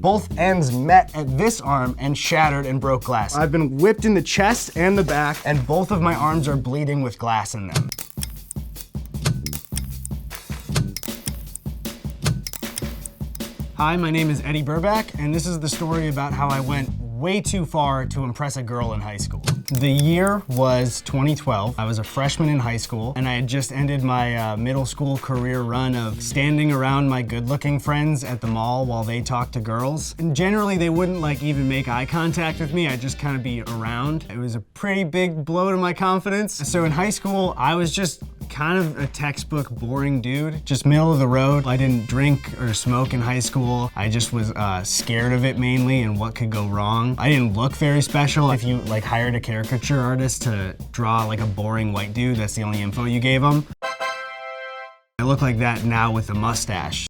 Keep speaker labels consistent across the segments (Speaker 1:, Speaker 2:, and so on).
Speaker 1: both ends met at this arm and shattered and broke glass. I've been whipped in the chest and the back, and both of my arms are bleeding with glass in them. Hi, my name is Eddy Burback, and this is the story about how I went way too far to impress a girl in high school. The year was 2012. I was a freshman in high school, and I had just ended my middle school career run of standing around my good-looking friends at the mall while they talked to girls. And generally, they wouldn't like even make eye contact with me. I'd just kind of be around. It was a pretty big blow to my confidence. So in high school, I was just kind of a textbook boring dude, just middle of the road. I didn't drink or smoke in high school. I just was scared of it mainly and what could go wrong. I didn't look very special. If you like hired a caricature artist to draw like a boring white dude, that's the only info you gave them. I look like that now with a mustache,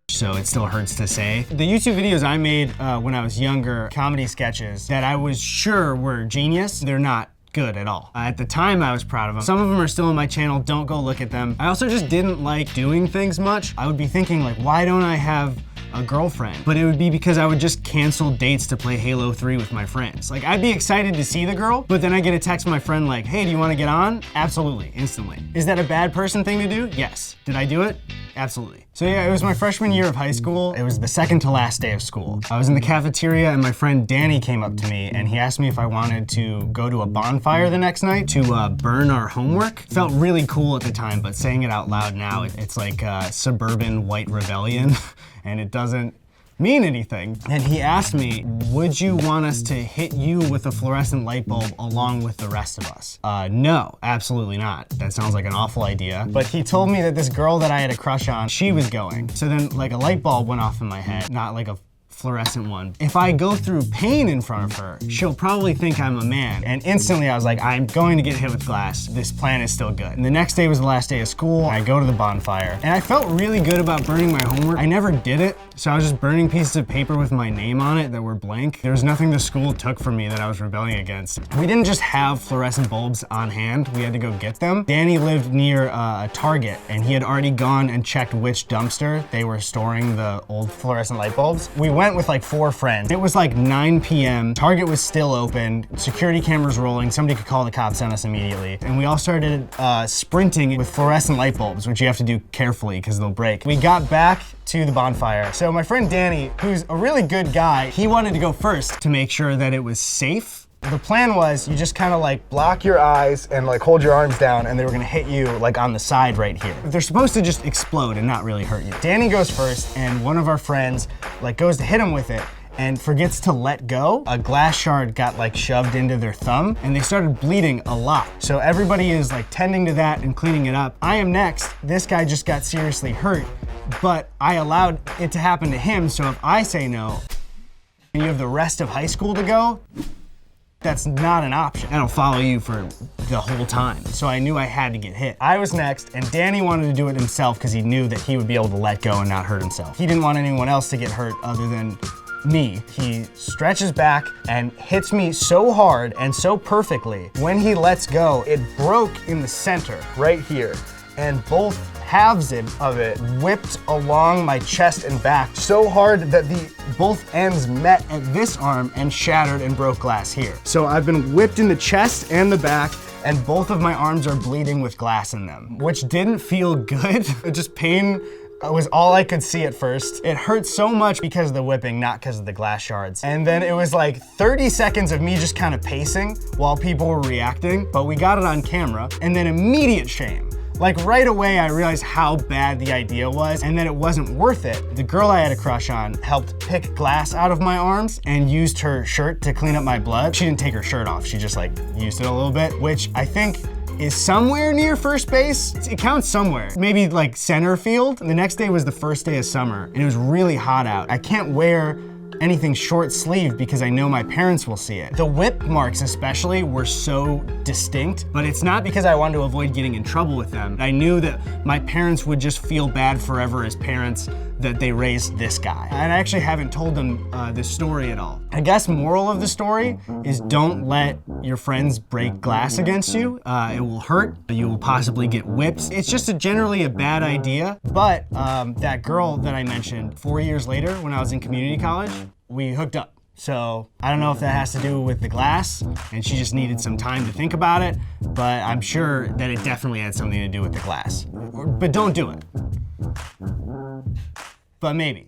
Speaker 1: so it still hurts to say. The YouTube videos I made when I was younger, comedy sketches that I was sure were genius, they're not good at all. At the time, I was proud of them. Some of them are still on my channel, don't go look at them. I also just didn't like doing things much. I would be thinking like, why don't I have a girlfriend? But it would be because I would just cancel dates to play Halo 3 with my friends. Like, I'd be excited to see the girl, but then I get a text from my friend like, hey, do you wanna get on? Absolutely, instantly. Is that a bad person thing to do? Yes. Did I do it? Absolutely. So yeah, it was my freshman year of high school. It was the second to last day of school. I was in the cafeteria and my friend Danny came up to me and he asked me if I wanted to go to a bonfire the next night to burn our homework. Felt really cool at the time, but saying it out loud now, it's like suburban white rebellion and it doesn't mean anything. And he asked me, would you want us to hit you with a fluorescent light bulb along with the rest of us? No, absolutely not. That sounds like an awful idea. But he told me that this girl that I had a crush on, she was going. So then like a light bulb went off in my head, not like a fluorescent one. If I go through pain in front of her, she'll probably think I'm a man. And instantly I was like, I'm going to get hit with glass. This plan is still good. And the next day was the last day of school. I go to the bonfire and I felt really good about burning my homework. I never did it. So I was just burning pieces of paper with my name on it that were blank. There was nothing the school took from me that I was rebelling against. We didn't just have fluorescent bulbs on hand. We had to go get them. Danny lived near a Target and he had already gone and checked which dumpster they were storing the old fluorescent light bulbs. We went with like 4 friends. It was like 9 p.m. Target was still open. Security cameras rolling. Somebody could call the cops on us immediately. And we all started sprinting with fluorescent light bulbs, which you have to do carefully because they'll break. We got back to the bonfire. So my friend Danny, who's a really good guy, he wanted to go first to make sure that it was safe. The plan was you just kind of like block your eyes and like hold your arms down and they were gonna hit you like on the side right here. They're supposed to just explode and not really hurt you. Danny goes first and one of our friends like goes to hit him with it and forgets to let go. A glass shard got like shoved into their thumb and they started bleeding a lot. So everybody is like tending to that and cleaning it up. I am next. This guy just got seriously hurt, but I allowed it to happen to him. So if I say no and you have the rest of high school to go, that's not an option. That'll follow you for the whole time. So I knew I had to get hit. I was next, and Danny wanted to do it himself because he knew that he would be able to let go and not hurt himself. He didn't want anyone else to get hurt other than me. He stretches back and hits me so hard and so perfectly. When he lets go, it broke in the center, right here, and both halves of it whipped along my chest and back so hard that both ends met at this arm and shattered and broke glass here. So I've been whipped in the chest and the back, and both of my arms are bleeding with glass in them, which didn't feel good. It just pain was all I could see at first. It hurt so much because of the whipping, not because of the glass shards. And then it was like 30 seconds of me just kind of pacing while people were reacting, but we got it on camera, and then immediate shame. Like right away, I realized how bad the idea was and that it wasn't worth it. The girl I had a crush on helped pick glass out of my arms and used her shirt to clean up my blood. She didn't take her shirt off. She just like used it a little bit, which I think is somewhere near first base. It counts somewhere. Maybe like center field. The next day was the first day of summer and it was really hot out. I can't wear anything short sleeved because I know my parents will see it. The whip marks especially were so distinct, but it's not because I wanted to avoid getting in trouble with them. I knew that my parents would just feel bad forever as parents that they raised this guy. And I actually haven't told them this story at all. I guess moral of the story is don't let your friends break glass against you. It will hurt. You will possibly get whipped. It's just generally a bad idea. But that girl that I mentioned 4 years later when I was in community college, we hooked up. So I don't know if that has to do with the glass and she just needed some time to think about it, but I'm sure that it definitely had something to do with the glass. But don't do it. But maybe.